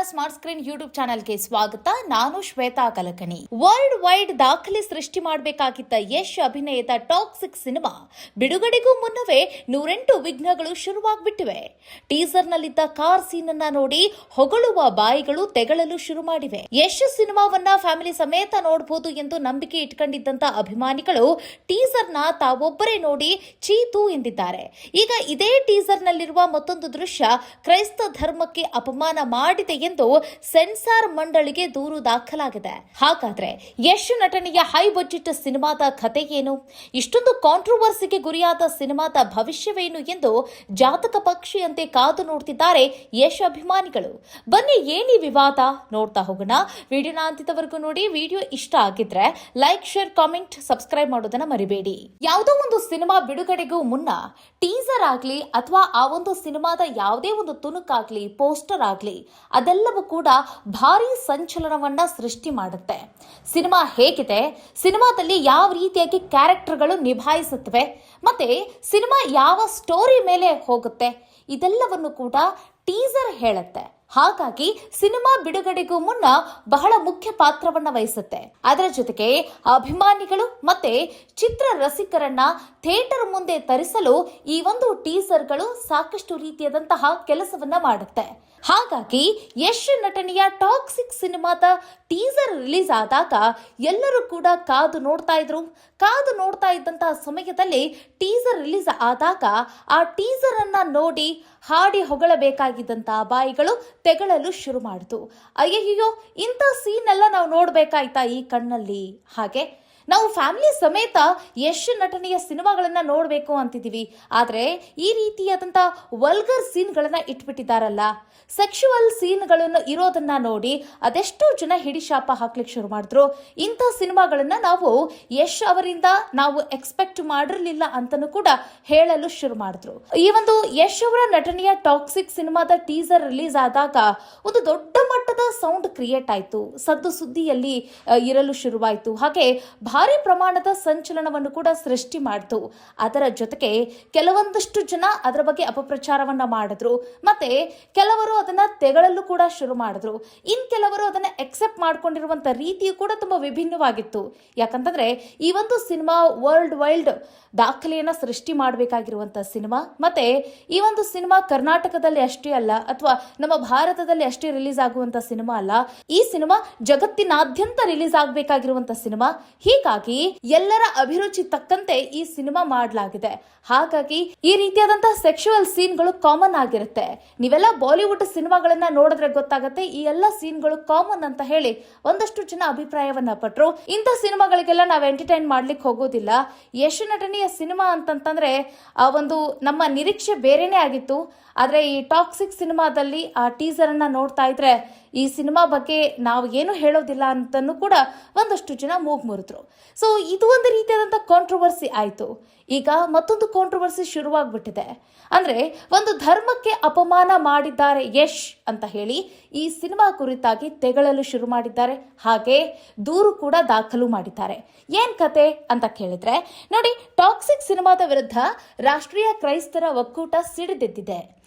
Smart screen YouTube ಚಾನೆಲ್ಗೆ ಸ್ವಾಗತ. ನಾನು ಶ್ವೇತಾ ಕಲಕಣಿ. ವರ್ಲ್ಡ್ ವೈಡ್ ದಾಖಲೆ ಸೃಷ್ಟಿ ಮಾಡಬೇಕಾಗಿದ್ದ ಯಶ್ ಅಭಿನಯದ ಟಾಕ್ಸಿಕ್ ಸಿನಿಮಾ ಬಿಡುಗಡೆಗೂ ಮುನ್ನವೇ 108 ವಿಘ್ನಗಳು ಶುರುವಾಗ್ಬಿಟ್ಟಿವೆ. ಟೀಸರ್ನಲ್ಲಿದ್ದ ಕಾರ್ ಸೀನ್ ಅನ್ನ ನೋಡಿ ಹೊಗಳುವ ಬಾಯಿಗಳು ತೆಗಳಲು ಶುರು ಮಾಡಿವೆ. ಯಶ್ ಸಿನಿಮಾವನ್ನ ಫ್ಯಾಮಿಲಿ ಸಮೇತ ನೋಡಬಹುದು ಎಂದು ನಂಬಿಕೆ ಇಟ್ಕೊಂಡಿದ್ದಂತ ಅಭಿಮಾನಿಗಳು ಟೀಸರ್ನ ತಾವೊಬ್ಬರೇ ನೋಡಿ ಚೀತು ಎಂದಿದ್ದಾರೆ. ಈಗ ಇದೇ ಟೀಸರ್ನಲ್ಲಿರುವ ಮತ್ತೊಂದು ದೃಶ್ಯ ಕ್ರೈಸ್ತ ಧರ್ಮಕ್ಕೆ ಅಪಮಾನ ಮಾಡಿದೆ ಎಂದು ಸೆನ್ಸಾರ್ ಮಂಡಳಿಗೆ ದೂರು ದಾಖಲಾಗಿದೆ. ಹಾಗಾದ್ರೆ ಯಶ್ ನಟನೆಯ ಹೈ ಬಜೆಟ್ ಸಿನಿಮಾದ ಕಥೆ ಏನು? ಇಷ್ಟೊಂದು ಕಾಂಟ್ರವರ್ಸಿಗೆ ಗುರಿಯಾದ ಸಿನಿಮಾದ ಭವಿಷ್ಯವೇನು ಎಂದು ಜಾತಕ ಪಕ್ಷಿಯಂತೆ ಕಾದು ನೋಡ್ತಿದ್ದಾರೆ ಯಶ್ ಅಭಿಮಾನಿಗಳು. ಬನ್ನಿ ಏನಿ ವಿವಾದ ನೋಡ್ತಾ ಹೋಗೋಣ. ವಿಡಿಯೋನ ಅಂತ್ಯದವರೆಗೂ ನೋಡಿ. ವಿಡಿಯೋ ಇಷ್ಟ ಆಗಿದ್ರೆ ಲೈಕ್, ಶೇರ್, ಕಾಮೆಂಟ್, ಸಬ್ಸ್ಕ್ರೈಬ್ ಮಾಡೋದನ್ನ ಮರಿಬೇಡಿ. ಯಾವುದೋ ಒಂದು ಸಿನಿಮಾ ಬಿಡುಗಡೆಗೂ ಮುನ್ನ ಟೀಸರ್ ಆಗ್ಲಿ ಅಥವಾ ಆ ಒಂದು ಸಿನಿಮಾದ ಯಾವುದೇ ಒಂದು ತುಣುಕಾಗ್ಲಿ, ಪೋಸ್ಟರ್ ಆಗ್ಲಿ, ಅದೆಲ್ಲವೂ ಕೂಡ ಭಾರಿ ಸಂಚಲನವನ್ನ ಸೃಷ್ಟಿ ಮಾಡುತ್ತೆ. ಸಿನಿಮಾ ಹೇಗಿದೆ, ಸಿನಿಮಾದಲ್ಲಿ ಯಾವ ರೀತಿಯಾಗಿ ಕ್ಯಾರೆಕ್ಟರ್ಗಳು ನಿಭಾಯಿಸುತ್ತವೆ, ಮತ್ತೆ ಸಿನಿಮಾ ಯಾವ ಸ್ಟೋರಿ ಮೇಲೆ ಹೋಗುತ್ತೆ, ಇದೆಲ್ಲವನ್ನು ಕೂಡ ಟೀಸರ್ ಹೇಳುತ್ತೆ. ಹಾಗಾಗಿ ಸಿನಿಮಾ ಬಿಡುಗಡೆಗೂ ಮುನ್ನ ಬಹಳ ಮುಖ್ಯ ಪಾತ್ರವನ್ನ ವಹಿಸುತ್ತೆ. ಅದರ ಜೊತೆಗೆ ಅಭಿಮಾನಿಗಳು ಮತ್ತೆ ಚಿತ್ರ ರಸಿಕರನ್ನ ಥಿಯೇಟರ್ ಮುಂದೆ ತರಿಸಲು ಈ ಒಂದು ಟೀಸರ್ಗಳು ಸಾಕಷ್ಟು ರೀತಿಯಾದಂತಹ ಕೆಲಸವನ್ನ ಮಾಡುತ್ತೆ. ಹಾಗಾಗಿ ಯಶ್ ನಟನೆಯ ಟಾಕ್ಸಿಕ್ ಸಿನಿಮಾದ ಟೀಸರ್ ರಿಲೀಸ್ ಆದಾಗ ಎಲ್ಲರೂ ಕೂಡ ಕಾದು ನೋಡ್ತಾ ಇದ್ದಂತಹ ಸಮಯದಲ್ಲಿ ಟೀಸರ್ ರಿಲೀಸ್ ಆದಾಗ ಆ ಟೀಸರ್ ಅನ್ನ ನೋಡಿ ಹಾಡಿ ಹೊಗಳಬೇಕಾಗಿದ್ದಂತಹ ಬಾಯಿಗಳು ತೆಗಳಲು ಶುರು ಮಾಡಿತು. ಅಯ್ಯಯ್ಯೋ, ಇಂಥ ಸೀನ್ ಎಲ್ಲ ನಾವು ನೋಡ್ಬೇಕಾಯ್ತಾ ಈ ಕಣ್ಣಲ್ಲಿ? ಹಾಗೆ ನಾವು ಫ್ಯಾಮಿಲಿ ಸಮೇತ ಯಶ್ ನಟನೆಯ ಸಿನಿಮಾಗಳನ್ನ ನೋಡಬೇಕು ಅಂತಿದ್ದೀವಿ. ಆದರೆ ಈ ರೀತಿಯಾದಂಥ ವಲ್ಗರ್ ಸೀನ್ಗಳನ್ನ ಇಟ್ಬಿಟ್ಟಿದ್ದಾರಲ್ಲ, ಸೆಕ್ಷುವಲ್ ಸೀನ್ಗಳನ್ನು ಇರೋದನ್ನ ನೋಡಿ ಅದೆಷ್ಟೋ ಜನ ಹಿಡಿಶಾಪ ಹಾಕ್ಲಿಕ್ಕೆ ಶುರು ಮಾಡಿದ್ರು. ಇಂಥ ಸಿನಿಮಾಗಳನ್ನ ನಾವು ಯಶ್ ಅವರಿಂದ ನಾವು ಎಕ್ಸ್ಪೆಕ್ಟ್ ಮಾಡಿರಲಿಲ್ಲ ಅಂತನೂ ಕೂಡ ಹೇಳಲು ಶುರು ಮಾಡಿದ್ರು. ಈ ಒಂದು ಯಶ್ ಅವರ ನಟನೆಯ ಟಾಕ್ಸಿಕ್ ಸಿನಿಮಾದ ಟೀಸರ್ ರಿಲೀಸ್ ಆದಾಗ ಒಂದು ದೊಡ್ಡ ಮಟ್ಟದ ಸೌಂಡ್ ಕ್ರಿಯೇಟ್ ಆಯಿತು, ಸದ್ದು ಸುದ್ದಿಯಲ್ಲಿ ಇರಲು ಶುರುವಾಯಿತು. ಹಾಗೆ ಭಾರಿ ಪ್ರಮಾಣದ ಸಂಚಲನವನ್ನು ಕೂಡ ಸೃಷ್ಟಿ ಮಾಡಿತು. ಅದರ ಜೊತೆಗೆ ಕೆಲವೊಂದಷ್ಟು ಜನ ಅದರ ಬಗ್ಗೆ ಅಪಪ್ರಚಾರವನ್ನ ಮಾಡಿದ್ರು, ಮತ್ತೆ ಕೆಲವರು ಅದನ್ನ ತೆಗಳಲು ಕೂಡ ಶುರು ಮಾಡಿದ್ರು. ಇನ್ ಕೆಲವರು ಅದನ್ನ ಎಕ್ಸೆಪ್ಟ್ ಮಾಡ್ಕೊಂಡಿರುವಂತ ರೀತಿಯು ಕೂಡ ತುಂಬಾ ವಿಭಿನ್ನವಾಗಿತ್ತು. ಯಾಕಂತಂದ್ರೆ ಈ ಒಂದು ಸಿನಿಮಾ ವರ್ಲ್ಡ್ ವೈಡ್ ದಾಖಲೆಯನ್ನ ಸೃಷ್ಟಿ ಮಾಡಬೇಕಾಗಿರುವಂತಹ ಸಿನಿಮಾ. ಮತ್ತೆ ಈ ಒಂದು ಸಿನಿಮಾ ಕರ್ನಾಟಕದಲ್ಲಿ ಅಷ್ಟೇ ಅಲ್ಲ, ಅಥವಾ ನಮ್ಮ ಭಾರತದಲ್ಲಿ ಅಷ್ಟೇ ರಿಲೀಸ್ ಆಗುವಂತ ಸಿನಿಮಾ ಅಲ್ಲ. ಈ ಸಿನಿಮಾ ಜಗತ್ತಿನಾದ್ಯಂತ ರಿಲೀಸ್ ಆಗಬೇಕಾಗಿರುವಂತಹ ಸಿನಿಮಾ. ಹೀಗಾಗಿ ಎಲ್ಲರ ಅಭಿರುಚಿ ತಕ್ಕಂತೆ ಈ ಸಿನಿಮಾ ಮಾಡಲಾಗಿದೆ. ಹಾಗಾಗಿ ಈ ರೀತಿಯಾದಂತಹ ಸೆಕ್ಷುವಲ್ ಸೀನ್ಗಳು ಕಾಮನ್ ಆಗಿರುತ್ತೆ. ನೀವೆಲ್ಲ ಬಾಲಿವುಡ್ ಸಿನಿಮಾಗಳನ್ನ ನೋಡಿದ್ರೆ ಗೊತ್ತಾಗತ್ತೆ ಈ ಎಲ್ಲ ಸೀನ್ಗಳು ಕಾಮನ್ ಅಂತ ಹೇಳಿ ಒಂದಷ್ಟು ಜನ ಅಭಿಪ್ರಾಯವನ್ನ ಪಟ್ರು. ಇಂಥ ಸಿನಿಮಾಗಳಿಗೆಲ್ಲ ನಾವು ಎಂಟರ್ಟೈನ್ ಮಾಡ್ಲಿಕ್ಕೆ ಹೋಗೋದಿಲ್ಲ. ಯಶ್ ನಟನೆಯ ಸಿನಿಮಾ ಅಂತಂತಂದ್ರೆ ಆ ಒಂದು ನಮ್ಮ ನಿರೀಕ್ಷೆ ಬೇರೆನೇ ಆಗಿತ್ತು. ಆದ್ರೆ ಈ ಟಾಕ್ಸಿಕ್ ಸಿನಿಮಾದಲ್ಲಿ ಆ ಟೀಸರ್ ಅನ್ನ ನೋಡ್ತಾ ಇದ್ರೆ ಈ ಸಿನಿಮಾ ಬಗ್ಗೆ ನಾವು ಏನು ಹೇಳೋದಿಲ್ಲ ಅಂತನೂ ಕೂಡ ಒಂದಷ್ಟು ಜನ ಮೂಗ್ ಮುರಿದ್ರು. ಸೊ ಇದು ಒಂದು ರೀತಿಯಾದಂಥ ಕಾಂಟ್ರವರ್ಸಿ ಆಯಿತು. ಈಗ ಮತ್ತೊಂದು ಕಾಂಟ್ರವರ್ಸಿ ಶುರುವಾಗ್ಬಿಟ್ಟಿದೆ. ಅಂದ್ರೆ ಒಂದು ಧರ್ಮಕ್ಕೆ ಅಪಮಾನ ಮಾಡಿದ್ದಾರೆ ಯಶ್ ಅಂತ ಹೇಳಿ ಈ ಸಿನಿಮಾ ಕುರಿತಾಗಿ ತೆಗಳಲು ಶುರು ಮಾಡಿದ್ದಾರೆ. ಹಾಗೆ ದೂರು ಕೂಡ ದಾಖಲು ಮಾಡಿದ್ದಾರೆ. ಏನ್ ಕತೆ ಅಂತ ಕೇಳಿದ್ರೆ ನೋಡಿ, ಟಾಕ್ಸಿಕ್ ಸಿನಿಮಾದ ವಿರುದ್ಧ ರಾಷ್ಟ್ರೀಯ ಕ್ರೈಸ್ತರ ಒಕ್ಕೂಟ ಸಿಡಿದೆದ್ದಿದೆ.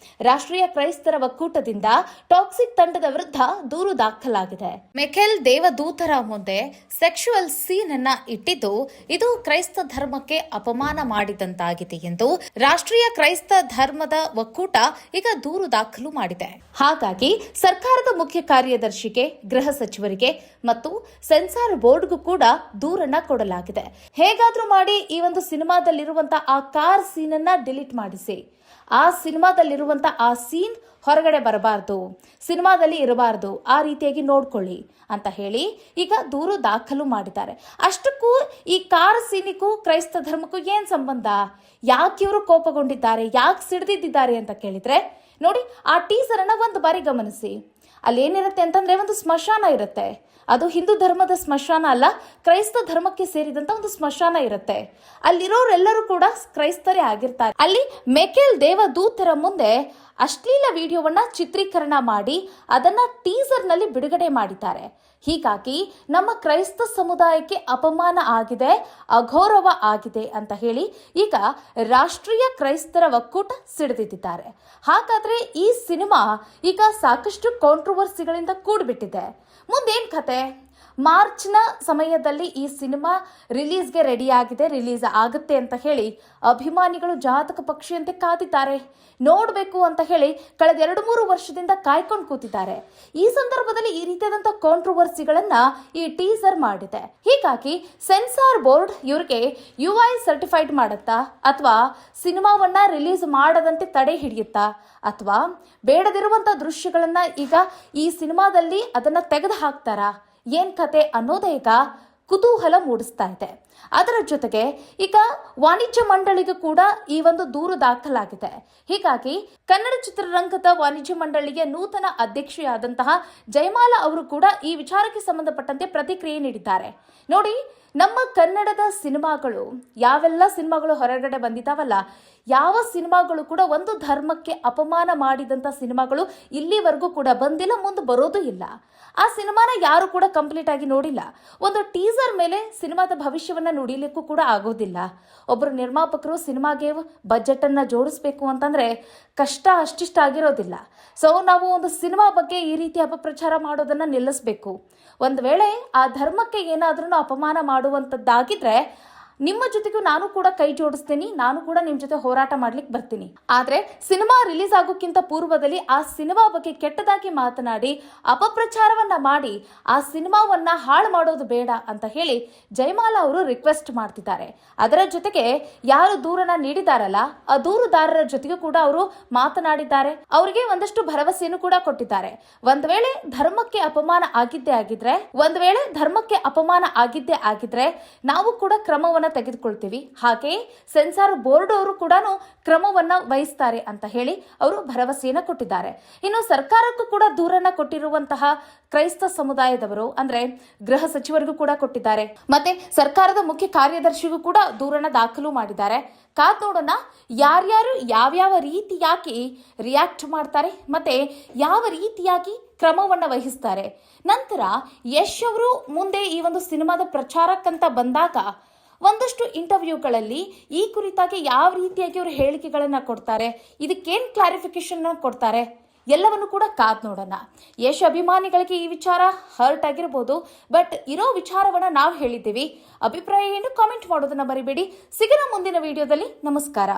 ರಾಷ್ಟ್ರೀಯ ಕ್ರೈಸ್ತರ ಒಕ್ಕೂಟದಿಂದ ಟಾಕ್ಸಿಕ್ ತಂಡದ ವಿರುದ್ಧ ದೂರು ದಾಖಲಾಗಿದೆ. ಮೆಕೆಲ್ ದೇವದೂತರ ಮುಂದೆ ಸೆಕ್ಷುವಲ್ ಸೀನ್ ಅನ್ನ ಇಟ್ಟಿದ್ದು ಇದು ಕ್ರೈಸ್ತ ಧರ್ಮಕ್ಕೆ ಅಪಮಾನ ಮಾಡಿದಂತಾಗಿದೆ ಎಂದು ರಾಷ್ಟ್ರೀಯ ಕ್ರೈಸ್ತ ಧರ್ಮದ ಒಕ್ಕೂಟ ಈಗ ದೂರು ದಾಖಲು ಮಾಡಿದೆ. ಹಾಗಾಗಿ ಸರ್ಕಾರದ ಮುಖ್ಯ ಕಾರ್ಯದರ್ಶಿಗೆ, ಗೃಹ ಸಚಿವರಿಗೆ ಮತ್ತು ಸೆನ್ಸಾರ್ ಬೋರ್ಡ್ಗೂ ಕೂಡ ದೂರನ್ನ ಕೊಡಲಾಗಿದೆ. ಹೇಗಾದ್ರೂ ಮಾಡಿ ಈ ಒಂದು ಸಿನಿಮಾದಲ್ಲಿರುವಂತಹ ಆ ಕಾರ್ ಸೀನ್ ಅನ್ನ ಡಿಲೀಟ್ ಮಾಡಿಸಿ, ಆ ಸಿನಿಮಾದಲ್ಲಿರುವಂತ ಆ ಸೀನ್ ಹೊರಗಡೆ ಬರಬಾರ್ದು, ಸಿನಿಮಾದಲ್ಲಿ ಇರಬಾರ್ದು, ಆ ರೀತಿಯಾಗಿ ನೋಡ್ಕೊಳ್ಳಿ ಅಂತ ಹೇಳಿ ಈಗ ದೂರು ದಾಖಲು ಮಾಡಿದ್ದಾರೆ. ಅಷ್ಟಕ್ಕೂ ಈ ಕಾರ್ ಸೀನಿಗೂ ಕ್ರೈಸ್ತ ಧರ್ಮಕ್ಕೂ ಏನ್ ಸಂಬಂಧ? ಯಾಕೆ ಇವರು ಕೋಪಗೊಂಡಿದ್ದಾರೆ, ಯಾಕೆ ಸಿಡಿದಿದ್ದಾರೆ ಅಂತ ಕೇಳಿದ್ರೆ ನೋಡಿ, ಆ ಟೀಸರ್ ಅನ್ನ ಒಂದು ಬಾರಿ ಗಮನಿಸಿ. ಅಲ್ಲೇನಿರುತ್ತೆ ಅಂತಂದ್ರೆ ಒಂದು ಸ್ಮಶಾನ ಇರುತ್ತೆ. ಅದು ಹಿಂದೂ ಧರ್ಮದ ಸ್ಮಶಾನ ಅಲ್ಲ, ಕ್ರೈಸ್ತ ಧರ್ಮಕ್ಕೆ ಸೇರಿದಂತ ಒಂದು ಸ್ಮಶಾನ ಇರುತ್ತೆ. ಅಲ್ಲಿರೋರೆಲ್ಲರೂ ಕೂಡ ಕ್ರೈಸ್ತರೇ ಆಗಿರ್ತಾರೆ. ಅಲ್ಲಿ ಮೆಕೆಲ್ ದೇವದೂತರ ಮುಂದೆ ಅಶ್ಲೀಲ ವಿಡಿಯೋವನ್ನ ಚಿತ್ರೀಕರಣ ಮಾಡಿ ಅದನ್ನ ಟೀಸರ್ ನಲ್ಲಿ ಬಿಡುಗಡೆ ಮಾಡಿದ್ದಾರೆ. ಹೀಗಾಗಿ ನಮ್ಮ ಕ್ರೈಸ್ತ ಸಮುದಾಯಕ್ಕೆ ಅಪಮಾನ ಆಗಿದೆ, ಅಗೌರವ ಆಗಿದೆ ಅಂತ ಹೇಳಿ ಈಗ ರಾಷ್ಟ್ರೀಯ ಕ್ರೈಸ್ತರ ಒಕ್ಕೂಟ ಸಿಡಿದಿದ್ದಾರೆ. ಹಾಗಾದ್ರೆ ಈ ಸಿನಿಮಾ ಈಗ ಸಾಕಷ್ಟು ಕಾಂಟ್ರವರ್ಸಿಗಳಿಂದ ಕೂಡಿಬಿಟ್ಟಿದೆ. ಮುಂದೇನ್ ಕತೆ? ಮಾರ್ಚ್ನ ಸಮಯದಲ್ಲಿ ಈ ಸಿನಿಮಾ ರಿಲೀಸ್ಗೆ ರೆಡಿ ಆಗಿದೆ, ರಿಲೀಸ್ ಆಗುತ್ತೆ ಅಂತ ಹೇಳಿ ಅಭಿಮಾನಿಗಳು ಜಾತಕ ಪಕ್ಷಿಯಂತೆ ಕಾದಿದ್ದಾರೆ. ನೋಡಬೇಕು ಅಂತ ಹೇಳಿ ಕಳೆದ 2-3 ವರ್ಷದಿಂದ ಕಾಯ್ಕೊಂಡು ಕೂತಿದ್ದಾರೆ. ಈ ಸಂದರ್ಭದಲ್ಲಿ ಈ ರೀತಿಯಾದಂಥ ಕಾಂಟ್ರವರ್ಸಿಗಳನ್ನ ಈ ಟೀಸರ್ ಮಾಡಿದೆ. ಹೀಗಾಗಿ ಸೆನ್ಸಾರ್ ಬೋರ್ಡ್ ಇವರಿಗೆ UI ಸರ್ಟಿಫೈಡ್ ಮಾಡುತ್ತಾ, ಅಥವಾ ಸಿನಿಮಾವನ್ನ ರಿಲೀಸ್ ಮಾಡದಂತೆ ತಡೆ ಹಿಡಿಯುತ್ತಾ, ಅಥವಾ ಬೇಡದಿರುವಂಥ ದೃಶ್ಯಗಳನ್ನ ಈಗ ಈ ಸಿನಿಮಾದಲ್ಲಿ ಅದನ್ನ ತೆಗೆದು ಹಾಕ್ತಾರಾ, ಏನ್ ಕತೆ ಅನ್ನೋದೇ ಈಗ ಕುತೂಹಲ ಮೂಡಿಸ್ತಾ ಇದೆ. ಅದರ ಜೊತೆಗೆ ಈಗ ವಾಣಿಜ್ಯ ಮಂಡಳಿಗೂ ಕೂಡ ಈ ಒಂದು ದೂರು ದಾಖಲಾಗಿದೆ. ಹೀಗಾಗಿ ಕನ್ನಡ ಚಿತ್ರರಂಗದ ವಾಣಿಜ್ಯ ಮಂಡಳಿಗೆ ನೂತನ ಅಧ್ಯಕ್ಷೆಯಾದಂತಹ ಜಯಮಾಲಾ ಅವರು ಕೂಡ ಈ ವಿಚಾರಕ್ಕೆ ಸಂಬಂಧಪಟ್ಟಂತೆ ಪ್ರತಿಕ್ರಿಯೆ ನೀಡಿದ್ದಾರೆ. ನೋಡಿ, ನಮ್ಮ ಕನ್ನಡದ ಸಿನಿಮಾಗಳು, ಯಾವೆಲ್ಲ ಸಿನಿಮಾಗಳು ಹೊರಗಡೆ ಬಂದಿದ್ದಾವಲ್ಲ, ಯಾವ ಸಿನಿಮಾಗಳು ಕೂಡ ಒಂದು ಧರ್ಮಕ್ಕೆ ಅಪಮಾನ ಮಾಡಿದಂಥ ಸಿನಿಮಾಗಳು ಇಲ್ಲಿವರೆಗೂ ಕೂಡ ಬಂದಿಲ್ಲ, ಮುಂದೆ ಬರೋದು ಇಲ್ಲ. ಆ ಸಿನಿಮಾನ ಯಾರು ಕೂಡ ಕಂಪ್ಲೀಟ್ ಆಗಿ ನೋಡಿಲ್ಲ. ಒಂದು ಟೀಸರ್ ಮೇಲೆ ಸಿನಿಮಾದ ಭವಿಷ್ಯವನ್ನ ನುಡಿಲಿಕ್ಕೂ ಕೂಡ ಆಗೋದಿಲ್ಲ. ಒಬ್ಬರು ನಿರ್ಮಾಪಕರು ಸಿನಿಮಾಗೆ ಬಜೆಟ್ ಅನ್ನ ಜೋಡಿಸ್ಬೇಕು ಅಂತಂದ್ರೆ ಕಷ್ಟ ಅಷ್ಟಿಷ್ಟ ಆಗಿರೋದಿಲ್ಲ. ಸೊ ನಾವು ಒಂದು ಸಿನಿಮಾ ಬಗ್ಗೆ ಈ ರೀತಿ ಅಪಪ್ರಚಾರ ಮಾಡೋದನ್ನ ನಿಲ್ಲಿಸಬೇಕು. ಒಂದು ವೇಳೆ ಆ ಧರ್ಮಕ್ಕೆ ಏನಾದ್ರೂ ಅಪಮಾನ ಮಾಡುವಂತದ್ದಾಗಿದ್ರೆ ನಿಮ್ಮ ಜೊತೆಗೂ ನಾನು ಕೂಡ ಕೈ ಜೋಡಿಸ್ತೀನಿ, ನಾನು ಕೂಡ ನಿಮ್ಮ ಜೊತೆ ಹೋರಾಟ ಮಾಡ್ಲಿಕ್ಕೆ ಬರ್ತೀನಿ. ಆದ್ರೆ ಸಿನಿಮಾ ರಿಲೀಸ್ ಆಗೋಕ್ಕಿಂತ ಪೂರ್ವದಲ್ಲಿ ಆ ಸಿನಿಮಾ ಬಗ್ಗೆ ಕೆಟ್ಟದಾಗಿ ಮಾತನಾಡಿ ಅಪಪ್ರಚಾರವನ್ನ ಮಾಡಿ ಆ ಸಿನಿಮಾವನ್ನ ಹಾಳು ಮಾಡೋದು ಬೇಡ ಅಂತ ಹೇಳಿ ಜಯಮಾಲಾ ಅವರು ರಿಕ್ವೆಸ್ಟ್ ಮಾಡ್ತಿದ್ದಾರೆ. ಅದರ ಜೊತೆಗೆ ಯಾರು ದೂರನ್ನ ನೀಡಿದಾರಲ್ಲ, ಆ ದೂರುದಾರರ ಜೊತೆಗೂ ಕೂಡ ಅವರು ಮಾತನಾಡಿದ್ದಾರೆ. ಅವರಿಗೆ ಒಂದಷ್ಟು ಭರವಸೆಯನ್ನು ಕೂಡ ಕೊಟ್ಟಿದ್ದಾರೆ. ಒಂದ್ ವೇಳೆ ಧರ್ಮಕ್ಕೆ ಅಪಮಾನ ಆಗಿದ್ದೇ ಆಗಿದ್ರೆ ನಾವು ಕೂಡ ಕ್ರಮವನ್ನ ತೆಗೆದುಕೊಳ್ತೀವಿ. ಹಾಗೆ ಸೆನ್ಸಾರ್ ಬೋರ್ಡ್ ಅವರು ಕೂಡ ಕ್ರಮವನ್ನ ವಹಿಸ್ತಾರೆ ಅಂತ ಹೇಳಿ ಅವರು ಭರವಸೆಯನ್ನ ಕೊಟ್ಟಿದ್ದಾರೆ. ಇನ್ನು ಸರ್ಕಾರಕ್ಕೂ ಕೂಡ ದೂರನ್ನ ಕೊಟ್ಟಿರುವಂತಹ ಕ್ರೈಸ್ತ ಸಮುದಾಯದವರು, ಅಂದ್ರೆ ಗೃಹ ಸಚಿವರಿಗೂ ಕೂಡ ಕೊಟ್ಟಿದ್ದಾರೆ, ಮತ್ತೆ ಸರ್ಕಾರದ ಮುಖ್ಯ ಕಾರ್ಯದರ್ಶಿಗೂ ಕೂಡ ದೂರನ್ನ ದಾಖಲು ಮಾಡಿದ್ದಾರೆ. ಕಾದ್ ನೋಡೋಣ ಯಾರ್ಯಾರು ಯಾವ್ಯಾವ ರೀತಿಯಾಗಿ ರಿಯಾಕ್ಟ್ ಮಾಡ್ತಾರೆ, ಮತ್ತೆ ಯಾವ ರೀತಿಯಾಗಿ ಕ್ರಮವನ್ನ ವಹಿಸ್ತಾರೆ. ನಂತರ ಯಶ್ ಅವರು ಮುಂದೆ ಈ ಒಂದು ಸಿನಿಮಾದ ಪ್ರಚಾರಕ್ಕಂತ ಬಂದಾಗ ಒಂದಷ್ಟು ಇಂಟರ್ವ್ಯೂಗಳಲ್ಲಿ ಈ ಕುರಿತಾಗಿ ಯಾವ ರೀತಿಯಾಗಿ ಅವರು ಹೇಳಿಕೆಗಳನ್ನ ಕೊಡ್ತಾರೆ, ಇದಕ್ಕೇನ್ ಕ್ಲಾರಿಫಿಕೇಶನ್ ಕೊಡ್ತಾರೆ, ಎಲ್ಲವನ್ನು ಕೂಡ ಕಾದ್ ನೋಡೋಣ. ಯಶ್ ಅಭಿಮಾನಿಗಳಿಗೆ ಈ ವಿಚಾರ ಹರ್ಟ್ ಆಗಿರಬಹುದು, ಬಟ್ ಇರೋ ವಿಚಾರವನ್ನ ನಾವು ಹೇಳಿದ್ದೀವಿ. ಅಭಿಪ್ರಾಯ ಏನು ಕಾಮೆಂಟ್ ಮಾಡೋದನ್ನ ಮರಿಬೇಡಿ. ಸಿಗೋಣ ಮುಂದಿನ ವಿಡಿಯೋದಲ್ಲಿ. ನಮಸ್ಕಾರ.